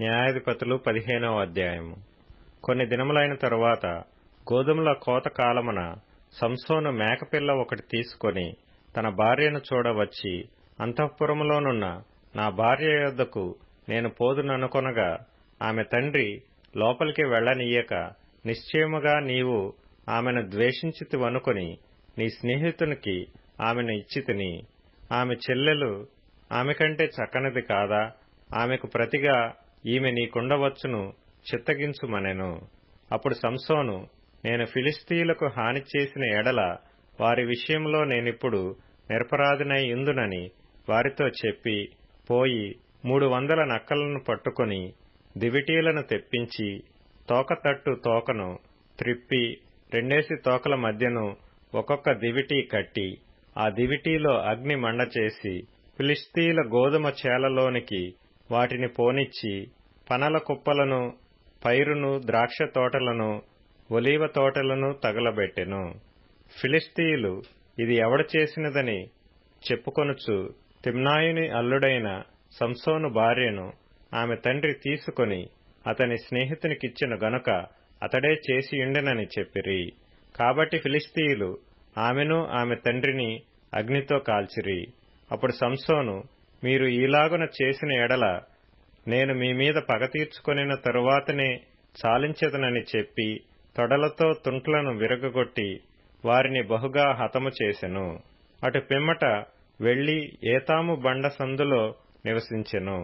న్యాయాధిపతులు 15వ అధ్యాయము. కొన్ని దినములైన తరువాత గోధుమల కోత కాలమున సంసోను మేకపిల్ల ఒకటి తీసుకొని తన భార్యను చూడవచ్చి, అంతఃపురములోనున్న నా భార్య యొద్దకు నేను పోదుననుకొనగా, ఆమె తండ్రి లోపలికి వెళ్లనీయక, నిశ్చయముగా నీవు ఆమెను ద్వేషించితివనుకొని నీ స్నేహితునికి ఆమెను ఇచ్చితిని. ఆమె చెల్లెలు ఆమె కంటే చక్కనిది కాదా? ఆమెకు ప్రతిగా ఈమె నీకుండవచ్చును, చిత్తగించుమనెను. అప్పుడు సంసోను, నేను ఫిలిష్తీయులకు హాని చేసిన ఎడల వారి విషయంలో నేనిప్పుడు నిరపరాధినై యుందునని వారితో చెప్పి, పోయి 300 నక్కలను పట్టుకొని దివిటీలను తెప్పించి, తోకతట్టు తోకను త్రిప్పి 2 తోకల మధ్యను ఒక్కొక్క దివిటీ కట్టి, ఆ దివిటీలో అగ్ని మండచేసి ఫిలిష్తీయుల గోధుమ చేలలోనికి వాటిని పోనిచ్చి, పనల కుప్పలను, పైరును, ద్రాక్ష తోటలను, ఒలీవ తోటలను తగలబెట్టెను. ఫిలిష్తీయులు ఇది ఎవడు చేసినదని చెప్పుకొనుచు తిమ్నాయుని అల్లుడైన సంసోను భార్యను ఆమె తండ్రి తీసుకొని అతని స్నేహితునికిచ్చెను గనుక అతడే చేసియుండెనని చెప్పిరి. కాబట్టి ఫిలిష్తీయులు ఆమెను ఆమె తండ్రిని అగ్నితో కాల్చిరి. అప్పుడు సంసోను, మీరు ఈలాగున చేసిన ఎడల నేను మీ మీద పగ తీర్చుకొనిన తరువాతనే చాలించెదనని చెప్పి తొడలతో తుంట్లను విరగగొట్టి వారిని బహుగా హతము చేసెను. అటు పిమ్మట వెళ్లి ఏతాము బండ సందులో నివసించెను.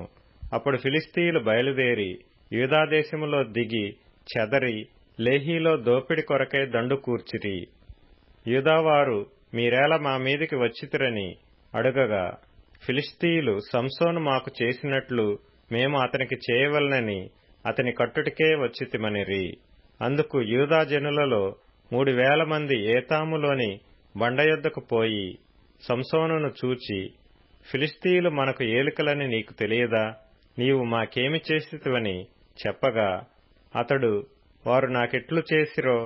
అప్పుడు ఫిలిష్తీయులు బయలుదేరి యూదాదేశములో దిగి చెదరి లేహీలో దోపిడి కొరకై దండు కూర్చిరి. యూదావారు మీరేల మా మీదికి వచ్చితిరని అడుగగా, ఫిలిష్తీయులు సంసోను మాకు చేసినట్లు మేము అతనికి చేయవలనని అతని కట్టుటికే వచ్చితిమనిరి. అందుకు యూదా జనులలో 3000 మంది ఏతాములోని బండయొద్దకు పోయి సంసోనును చూచి, ఫిలిష్తీయులు మనకు ఏలికలని నీకు తెలియదా? నీవు మాకేమి చేసితివని చెప్పగా, అతడు వారు నాకెట్లు చేసిరో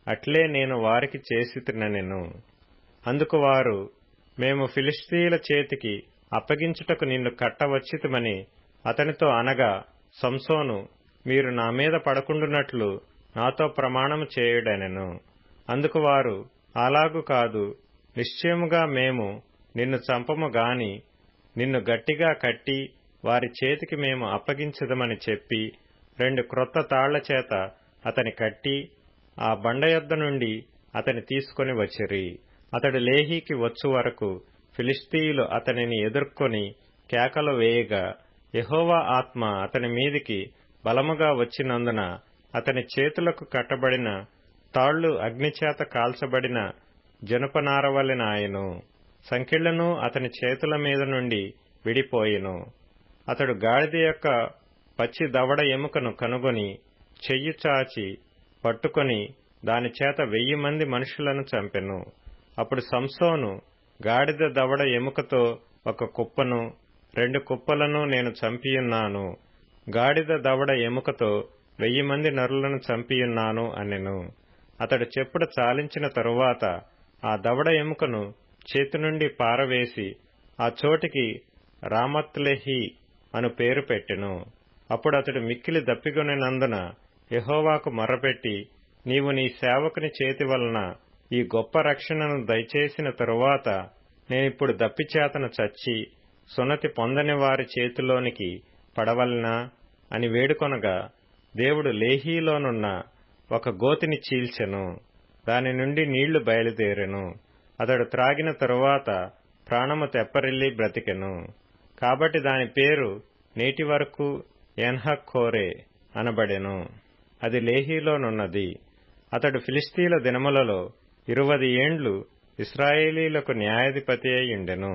అట్లే నేను వారికి చేసితినెను. అందుకు వారు, మేము ఫిలిష్తీయుల చేతికి అప్పగించుటకు నిన్ను కట్టవచ్చితిమని అతనితో అనగా, సంసోను, మీరు నా మీద పడకుండునట్లు నాతో ప్రమాణము చేయుడనెను. అందుకు వారు, అలాగు కాదు, నిశ్చయముగా మేము నిన్ను చంపము గాని నిన్ను గట్టిగా కట్టి వారి చేతికి మేము అప్పగించదమని చెప్పి 2 క్రొత్త తాళ్ల చేత అతని కట్టి ఆ బండయొద్ద నుండి అతని తీసుకొని వచ్చిరి. అతడు లేహీకి వచ్చు వరకు ఫిలిష్తీయులు అతనిని ఎదుర్కొని కేకలు వేయగా, యెహోవా ఆత్మ అతని మీదికి బలముగా వచ్చినందున అతని చేతులకు కట్టబడిన తాళ్లు అగ్నిచేత కాల్చబడిన జనపనారవలెనాయెను. సంకెళ్లను అతని చేతుల మీద నుండి విడిపోయెను. అతడు గాడిద యొక్క పచ్చి దవడ ఎముకను కనుగొని చెయ్యి చాచి పట్టుకొని దాని చేత 1000 మంది మనుషులను చంపెను. అప్పుడు సంసోను, గాడిద దవడ ఎముకతో ఒక కుప్పను, 2 కుప్పలను నేను చంపియున్నాను, గాడిద దవడ ఎముకతో 1000 మంది నరులను చంపియున్నాను అనెను. అతడు చెప్పుడు చాలించిన తరువాత ఆ దవడ ఎముకను చేతి నుండి పారవేసి ఆ చోటికి రామత్లెహీ అను పేరు పెట్టెను. అప్పుడు అతడు మిక్కిలి దప్పిగొనినందున యెహోవాకు మొర్రపెట్టి, నీవు నీ సేవకుని చేతి వలన ఈ గొప్ప రక్షణను దయచేసిన తరువాత నేనిప్పుడు దప్పిచేతను చచ్చి సున్నతి పొందని వారి చేతిలోనికి పడవలెనా అని వేడుకొనగా, దేవుడు లేహీలోనున్న ఒక గోతిని చీల్చెను. దాని నుండి నీళ్లు బయలుదేరెను. అతడు త్రాగిన తరువాత ప్రాణము తెప్పరిల్లి బ్రతికెను. కాబట్టి దాని పేరు నేటి వరకు ఎన్హక్కోరే అనబడెను. అది లేహీలోనున్నది. అతడు ఫిలిష్తీయుల దినములలో 20 ఏండ్లు ఇశ్రాయేలీయులకు న్యాయాధిపతి అయి ఉండెను.